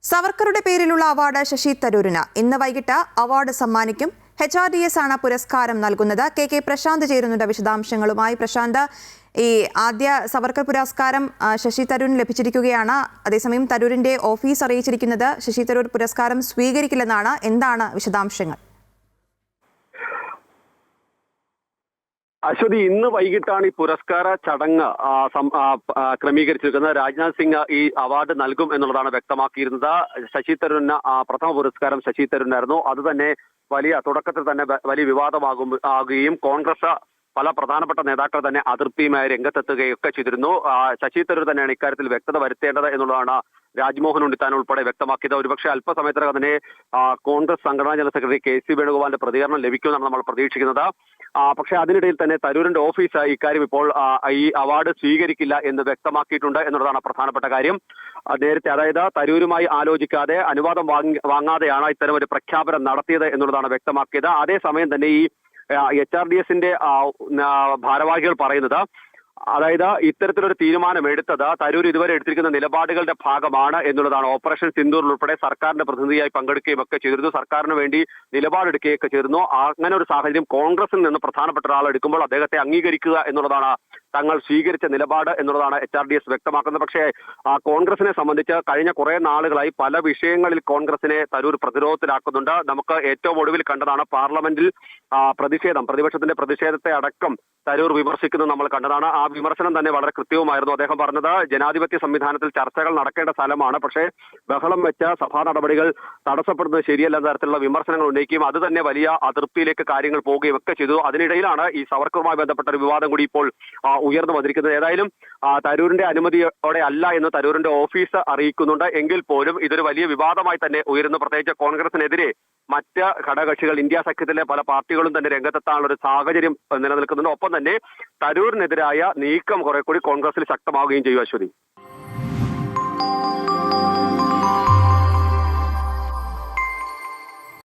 സവർക്കറുടെ പേരിലുള്ള അവാർഡ് ശശി തരൂരിന് ഇന്ന് വൈകിട്ട് അവാർഡ് സമ്മാനിക്കും. HRDS ആണ് പുരസ്കാരം നൽകുന്നത്. കെ പ്രശാന്ത് ചേരുന്നുണ്ട് വിശദാംശങ്ങളുമായി. പ്രശാന്ത്, ഈ ആദ്യ സവർക്കർ പുരസ്കാരം ശശി തരൂരിന് ലഭിച്ചിരിക്കുകയാണ്. അതേസമയം തരൂരിന്റെ ഓഫീസ് അറിയിച്ചിരിക്കുന്നത് ശശി തരൂർ പുരസ്കാരം സ്വീകരിക്കില്ലെന്നാണ്. എന്താണ് വിശദാംശങ്ങൾ? അശ്വതി, ഇന്ന് വൈകിട്ടാണ് ഈ പുരസ്കാര ചടങ്ങ് ക്രമീകരിച്ചിരിക്കുന്നത്. രാജ്നാഥ് സിംഗ് ഈ അവാർഡ് നൽകും എന്നുള്ളതാണ് വ്യക്തമാക്കിയിരുന്നത്. ശശി തരൂരിന് പ്രഥമ പുരസ്കാരം ശശി തരൂരിനായിരുന്നു. അത് തന്നെ തുടക്കത്തിൽ തന്നെ വലിയ വിവാദമാകുകയും കോൺഗ്രസ് പല പ്രധാനപ്പെട്ട നേതാക്കൾ തന്നെ അതൃപ്തിയുമായി രംഗത്തെത്തുകയൊക്കെ ചെയ്തിരുന്നു. ശശി തരൂർ തന്നെയാണ് ഇക്കാര്യത്തിൽ വ്യക്തത വരുത്തേണ്ടത് എന്നുള്ളതാണ് രാജ്മോഹൻ ഉണ്ണിത്താൻ ഉൾപ്പെടെ വ്യക്തമാക്കിയത്. ഒരുപക്ഷെ അല്പസമയത്തിനകം തന്നെ കോൺഗ്രസ് സംഘടനാ ജനറൽ സെക്രട്ടറി KC വേണുഗോപാലിന്റെ പ്രതികരണം ലഭിക്കുമെന്നാണ് നമ്മൾ പ്രതീക്ഷിക്കുന്നത്. പക്ഷേ അതിനിടയിൽ തന്നെ തരൂരിന്റെ ഓഫീസ് ഇക്കാര്യം ഇപ്പോൾ ഈ അവാർഡ് സ്വീകരിക്കില്ല എന്ന് വ്യക്തമാക്കിയിട്ടുണ്ട് എന്നുള്ളതാണ് പ്രധാനപ്പെട്ട കാര്യം. നേരത്തെ, അതായത് തരൂരുമായി ആലോചിക്കാതെ അനുവാദം വാങ്ങാതെയാണ് ഇത്തരം ഒരു പ്രഖ്യാപനം നടത്തിയത് എന്നുള്ളതാണ് വ്യക്തമാക്കിയത്. അതേസമയം തന്നെ ഈ HRDSന്റെ ഭാരവാഹികൾ പറയുന്നത്, അതായത് ഇത്തരത്തിലൊരു തീരുമാനം എടുത്തത് തരൂർ ഇതുവരെ എടുത്തിരിക്കുന്ന നിലപാടുകളുടെ ഭാഗമാണ് എന്നുള്ളതാണ്. ഓപ്പറേഷൻ സിന്ദൂർ ഉൾപ്പെടെ സർക്കാരിന്റെ പ്രതിനിധിയായി പങ്കെടുക്കുകയും ഒക്കെ ചെയ്തിരുന്നു, സർക്കാരിന് വേണ്ടി നിലപാടെടുക്കുകയൊക്കെ ചെയ്തിരുന്നു. അങ്ങനെ ഒരു സാഹചര്യം കോൺഗ്രസിൽ നിന്ന് പ്രധാനപ്പെട്ട ഒരാൾ എടുക്കുമ്പോൾ അദ്ദേഹത്തെ അംഗീകരിക്കുക എന്നുള്ളതാണ് തങ്ങൾ സ്വീകരിച്ച നിലപാട് എന്നുള്ളതാണ് HRDS വ്യക്തമാക്കുന്നത്. പക്ഷേ കോൺഗ്രസിനെ സംബന്ധിച്ച് കഴിഞ്ഞ കുറെ നാളുകളായി പല വിഷയങ്ങളിൽ കോൺഗ്രസിനെ തരൂർ പ്രതിരോധത്തിലാക്കുന്നുണ്ട്. നമുക്ക് ഏറ്റവും ഒടുവിൽ കണ്ടതാണ് പാർലമെന്റിൽ പ്രതിപക്ഷത്തിന്റെ പ്രതിഷേധത്തെ അടക്കം തരൂർ വിമർശിക്കുന്നത് നമ്മൾ കണ്ടതാണ്. ആ വിമർശനം തന്നെ വളരെ കൃത്യവുമായിരുന്നു. അദ്ദേഹം പറഞ്ഞത്, ജനാധിപത്യ സംവിധാനത്തിൽ ചർച്ചകൾ നടക്കേണ്ട സ്ഥലമാണ്, പക്ഷേ ബഹളം വെച്ച സഭാ നടപടികൾ തടസ്സപ്പെടുന്നത് ശരിയല്ല എന്ന തരത്തിലുള്ള വിമർശനങ്ങൾ ഉന്നയിക്കുകയും അത് തന്നെ വലിയ അതൃപ്തിയിലേക്ക് കാര്യങ്ങൾ പോവുകയും ഒക്കെ ചെയ്തു. അതിനിടയിലാണ് ഈ സവർക്കറുമായി ബന്ധപ്പെട്ട ഒരു വിവാദം കൂടി ഇപ്പോൾ ഉയർന്നു വന്നിരിക്കുന്നത്. ഏതായാലും തരൂരിന്റെ അനുമതിയോടെ അല്ല എന്ന് തരൂരിന്റെ ഓഫീസ് അറിയിക്കുന്നുണ്ട്. എങ്കിൽ പോലും ഇതൊരു വലിയ വിവാദമായി തന്നെ ഉയരുന്നു. പ്രത്യേകിച്ച് കോൺഗ്രസിനെതിരെ മറ്റ് ഘടകകക്ഷികൾ, ഇന്ത്യ സഖ്യത്തിലെ പല പാർട്ടികളും തന്നെ രംഗത്തെത്താനുള്ള ഒരു സാഹചര്യം നിലനിൽക്കുന്നുണ്ട്. ഒപ്പം തന്നെ തരൂരിനെതിരായ നീക്കം കുറെ കൂടി കോൺഗ്രസിൽ ശക്തമാവുകയും ചെയ്യും. അശ്വതി.